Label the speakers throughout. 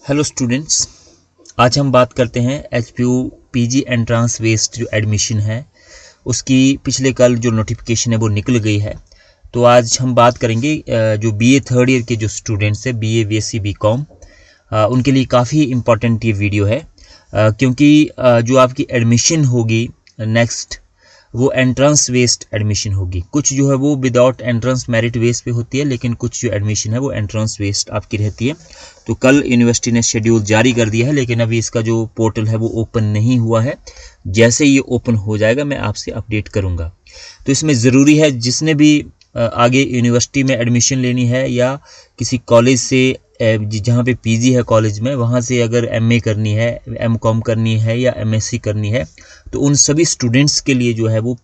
Speaker 1: Hello students, आज हम बात करते हैं एचपीयू पीजी एंट्रांस बेस्ड जो एडमिशन है उसकी पिछले कल जो नोटिफिकेशन है वो निकल गई है। तो आज हम बात करेंगे जो बीए थर्ड ईयर के जो स्टूडेंट्स हैं, बीए बीएससी बीकॉम, उनके लिए काफ़ी इम्पॉर्टेंट ये वीडियो है, क्योंकि जो आपकी एडमिशन होगी नेक्स्ट वो एंट्रेंस बेस्ड एडमिशन होगी। कुछ जो है वो विदाउट एंट्रेंस मेरिट बेस पे होती है, लेकिन कुछ जो एडमिशन है वो एंट्रेंस बेस्ड आपकी रहती है। तो कल यूनिवर्सिटी ने शेड्यूल जारी कर दिया है, लेकिन अभी इसका जो पोर्टल है वो ओपन नहीं हुआ है। जैसे ये ओपन हो जाएगा मैं आपसे अपडेट करूंगा। तो इसमें ज़रूरी है जिसने भी आगे यूनिवर्सिटी में एडमिशन लेनी है या किसी कॉलेज से जहाँ पे पीजी है कॉलेज में, वहाँ से अगर एमए करनी है, एमकॉम करनी है या एमएससी करनी है, तो उन सभी स्टूडेंट्स के लिए जो है वो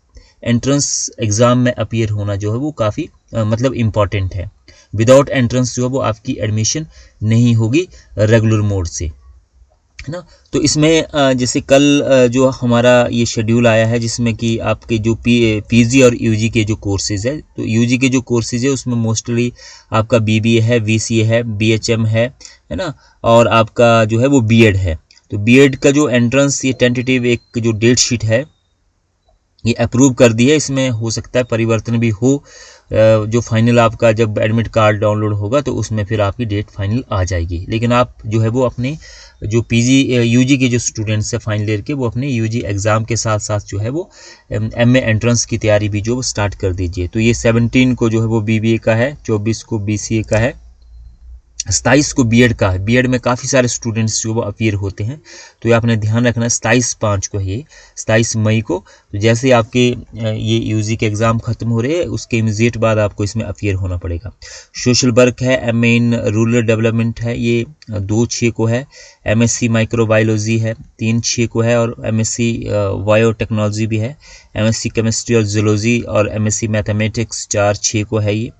Speaker 1: एंट्रेंस एग्ज़ाम में अपीयर होना जो है वो काफ़ी मतलब इम्पॉर्टेंट है। विदाउट एंट्रेंस जो है वो आपकी एडमिशन नहीं होगी रेगुलर मोड से, है ना। तो इसमें जैसे कल जो हमारा ये शेड्यूल आया है जिसमें कि आपके जो पीजी और यूजी के जो कोर्सेज है, तो यूजी के जो कोर्सेज है उसमें मोस्टली आपका बीबीए है, वीसीए है, बीएचएम है ना, और आपका जो है वो बीएड है। तो बीएड का जो एंट्रेंस ये टेंटेटिव एक जो डेट शीट है ये अप्रूव कर दी है। इसमें हो सकता है परिवर्तन भी हो, जो फाइनल आपका जब एडमिट कार्ड डाउनलोड होगा तो उसमें फिर आपकी डेट फाइनल आ जाएगी। लेकिन आप जो है वो अपने जो पीजी यूजी के जो स्टूडेंट्स हैं फाइनल ईयर के, वो अपने यूजी एग्ज़ाम के साथ साथ जो है वो एमए एंट्रेंस की तैयारी भी जो स्टार्ट कर दीजिए। तो ये 17 को जो है वो बीबीए का है, 24 को बीसीए का है, 27 को बीएड का है। बीएड में काफ़ी सारे स्टूडेंट्स जो वो अपीयर होते हैं, तो ये आपने ध्यान रखना। 27/5 को है ये, 27 मई को। तो जैसे ही आपके ये यूजी के एग्ज़ाम खत्म हो रहे हैं उसके इमीडिएट बाद आपको इसमें अपीयर होना पड़ेगा। सोशल वर्क है, एमए इन रूरल डेवलपमेंट है, ये 2/6 को है। एमएससी माइक्रोबायोलॉजी है 3/6 को है, और एमएससी बायोटेक्नोलॉजी भी है। एमएससी केमिस्ट्री और जूलॉजी और एमएससी मैथमेटिक्स 4/6 को है ये।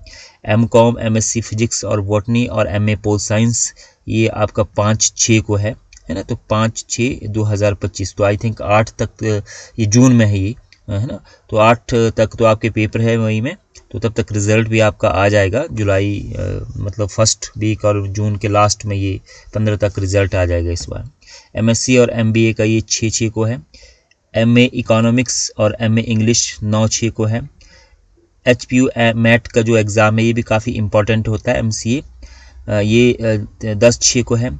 Speaker 1: एमकॉम, एमएससी फिजिक्स और बॉटनी और एमए पोल साइंस ये आपका 5/6 को है ना। तो 5/6/2025, तो आई थिंक 8 तक, ये जून में है ये, है ना। तो 8 तक तो आपके पेपर है मई में, तो तब तक रिजल्ट भी आपका आ जाएगा। जुलाई मतलब फर्स्ट वीक और जून के लास्ट में ये 15 तक रिजल्ट आ जाएगा इस बार। एमएससी और एमबीए का ये 6/6 को है। एमए इकोनॉमिक्स और एमए इंग्लिश 9/6 को है। एचपीयू मैट का जो एग्ज़ाम है ये भी काफ़ी इंपॉर्टेंट होता है, एमसीए, ये 10/6 को है।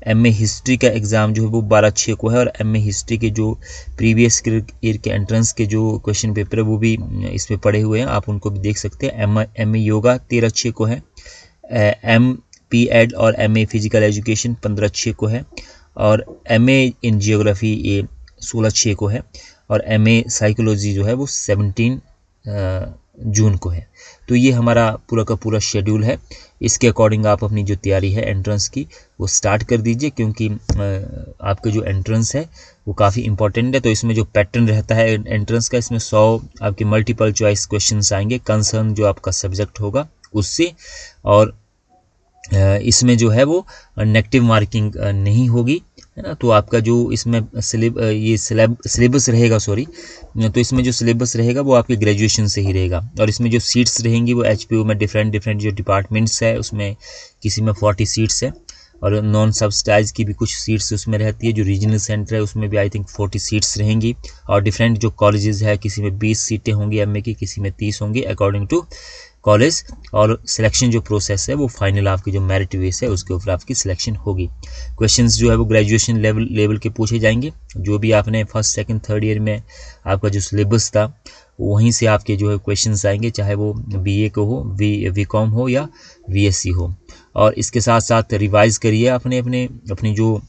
Speaker 1: एमए हिस्ट्री का एग्ज़ाम जो है वो 12/6 को है, और एमए हिस्ट्री के जो प्रीवियस ईयर के एंट्रेंस के जो क्वेश्चन पेपर है वो भी इसमें पड़े हुए हैं, आप उनको भी देख सकते हैं। एमए योगा 13/6 को है। एमपी एड और एमए फिजिकल एजुकेशन 15/6 को है, और एमए इन जियोग्राफी ये 16/6 को है, और एमए साइकोलॉजी जो है वो 17 जून को है। तो ये हमारा पूरा का पूरा शेड्यूल है। इसके अकॉर्डिंग आप अपनी जो तैयारी है एंट्रेंस की वो स्टार्ट कर दीजिए, क्योंकि आपका जो एंट्रेंस है वो काफ़ी इंपॉर्टेंट है। तो इसमें जो पैटर्न रहता है एंट्रेंस का, इसमें 100 आपके मल्टीपल चॉइस क्वेश्चंस आएंगे कंसर्न जो आपका सब्जेक्ट होगा उससे, और इसमें जो है वो नेगेटिव मार्किंग नहीं होगी, है ना। तो आपका जो इसमें सिलेबस रहेगा, तो इसमें जो सिलेबस रहेगा वो आपके ग्रेजुएशन से ही रहेगा। और इसमें जो सीट्स रहेंगी वो एचपीयू में डिफरेंट जो डिपार्टमेंट्स है उसमें किसी में 40 सीट्स है, और नॉन सब्सिडाइज की भी कुछ सीट्स उसमें रहती है। जो रीजनल सेंटर है उसमें भी आई थिंक 40 सीट्स रहेंगी, और डिफरेंट जो कॉलेजेस है किसी में 20 सीटें होंगी एमए की, किसी में 30 होंगी अकॉर्डिंग टू कॉलेज। और सिलेक्शन जो प्रोसेस है वो फाइनल आपकी जो मेरिट बेस है उसके ऊपर आपकी सिलेक्शन होगी। क्वेश्चंस जो है वो ग्रेजुएशन लेवल के पूछे जाएंगे। जो भी आपने फर्स्ट सेकंड थर्ड ईयर में आपका जो सिलेबस था वहीं से आपके जो है क्वेश्चंस आएंगे, चाहे वो बीए को हो, बीकॉम हो या बीएससी हो। और इसके साथ साथ रिवाइज करिए अपनी जो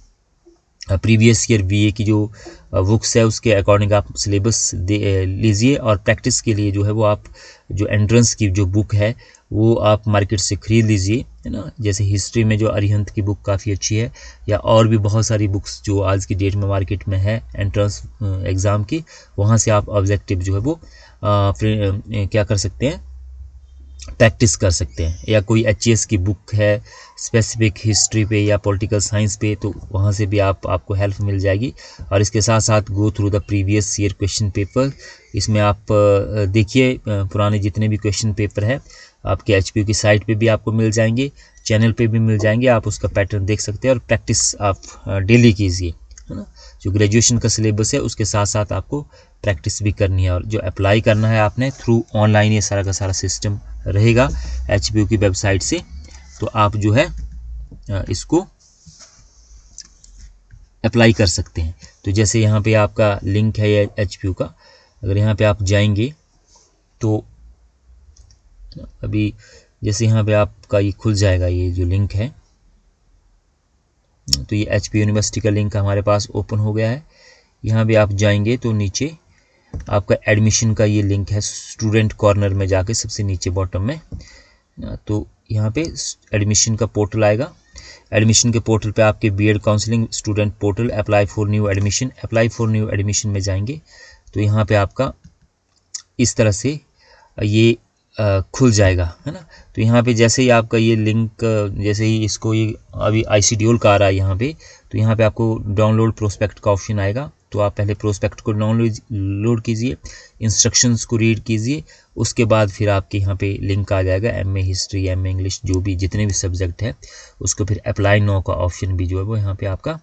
Speaker 1: प्रीवियस ईयर बीए की जो बुक्स है उसके अकॉर्डिंग आप सिलेबस लीजिए, और प्रैक्टिस के लिए जो है वो आप जो एंट्रेंस की जो बुक है वो आप मार्केट से ख़रीद लीजिए, है ना। जैसे हिस्ट्री में जो अरिहंत की बुक काफ़ी अच्छी है, या और भी बहुत सारी बुक्स जो आज की डेट में मार्केट में है एंट्रेंस एग्ज़ाम की, वहाँ से आप ऑब्जेक्टिव जो है वो क्या कर सकते हैं, प्रैक्टिस कर सकते हैं। या कोई एचएस की बुक है स्पेसिफिक हिस्ट्री पे या पॉलिटिकल साइंस पे, तो वहाँ से भी आपको हेल्प मिल जाएगी। और इसके साथ साथ go through the previous year question paper, इसमें आप देखिए पुराने जितने भी क्वेश्चन पेपर है आपके HPU की साइट पे भी आपको मिल जाएंगे, चैनल पे भी मिल जाएंगे। आप उसका पैटर्न देख सकते हैं और प्रैक्टिस आप डेली कीजिए, है ना। जो ग्रेजुएशन का सिलेबस है उसके साथ साथ आपको प्रैक्टिस भी करनी है, और जो अप्लाई करना है आपने थ्रू ऑनलाइन ये सारा का सारा सिस्टम रहेगा HPU की वेबसाइट से। तो आप जो है इसको अप्लाई कर सकते हैं। तो जैसे यहाँ पे आपका लिंक है ये HPU का, अगर यहाँ पे आप जाएंगे तो अभी जैसे यहाँ पे आपका ये खुल जाएगा, ये जो लिंक है, तो ये HPU यूनिवर्सिटी का लिंक हमारे पास ओपन हो गया है। यहाँ भी आप जाएंगे तो नीचे आपका एडमिशन का ये लिंक है, स्टूडेंट कॉर्नर में जाके सबसे नीचे बॉटम में, तो यहाँ पे एडमिशन का पोर्टल आएगा। एडमिशन के पोर्टल पे आपके BEd counselling student portal apply for new admission, apply for new admission में जाएंगे तो यहाँ पे आपका इस तरह से ये खुल जाएगा, है ना। तो यहाँ पे जैसे ही आपका ये लिंक, जैसे ही इसको ये अभी ICDOL का आ रहा है यहाँ पे, तो यहाँ पे आपको डाउनलोड प्रोस्पेक्ट का ऑप्शन आएगा। तो आप पहले प्रोस्पेक्ट को डाउनलोड कीजिए, इंस्ट्रक्शंस को रीड कीजिए, उसके बाद फिर आपके यहाँ पे लिंक आ जाएगा MA हिस्ट्री, MA इंग्लिश, जो भी जितने भी सब्जेक्ट है उसको फिर अप्लाई नाउ का ऑप्शन भी जो है वो यहाँ पे आपका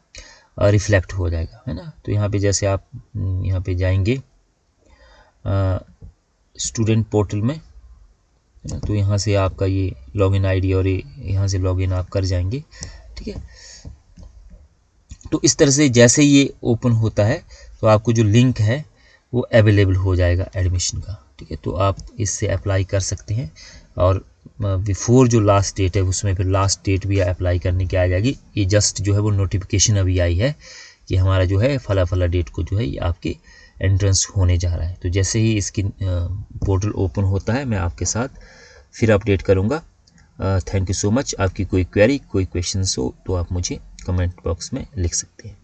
Speaker 1: रिफ्लेक्ट हो जाएगा, है ना। तो यहाँ पे जैसे आप यहाँ पे जाएंगे स्टूडेंट पोर्टल में, तो यहाँ से आपका ये लॉगिन ID और यहाँ से लॉगिन आप कर जाएंगे, ठीक है। तो इस तरह से जैसे ये ओपन होता है तो आपको जो लिंक है वो अवेलेबल हो जाएगा एडमिशन का, ठीक है। तो आप इससे अप्लाई कर सकते हैं, और बिफोर जो लास्ट डेट है उसमें फिर लास्ट डेट भी अप्लाई करने की आ जाएगी। ये जस्ट जो है वो नोटिफिकेशन अभी आई है कि हमारा जो है फला फला डेट को जो है ये आपके एंट्रेंस होने जा रहा है। तो जैसे ही इसकी पोर्टल ओपन होता है मैं आपके साथ फिर अपडेट करूँगा। Thank you so much. आपकी कोई क्वेरी, कोई क्वेश्चंस हो तो आप मुझे कमेंट बॉक्स में लिख सकते हैं।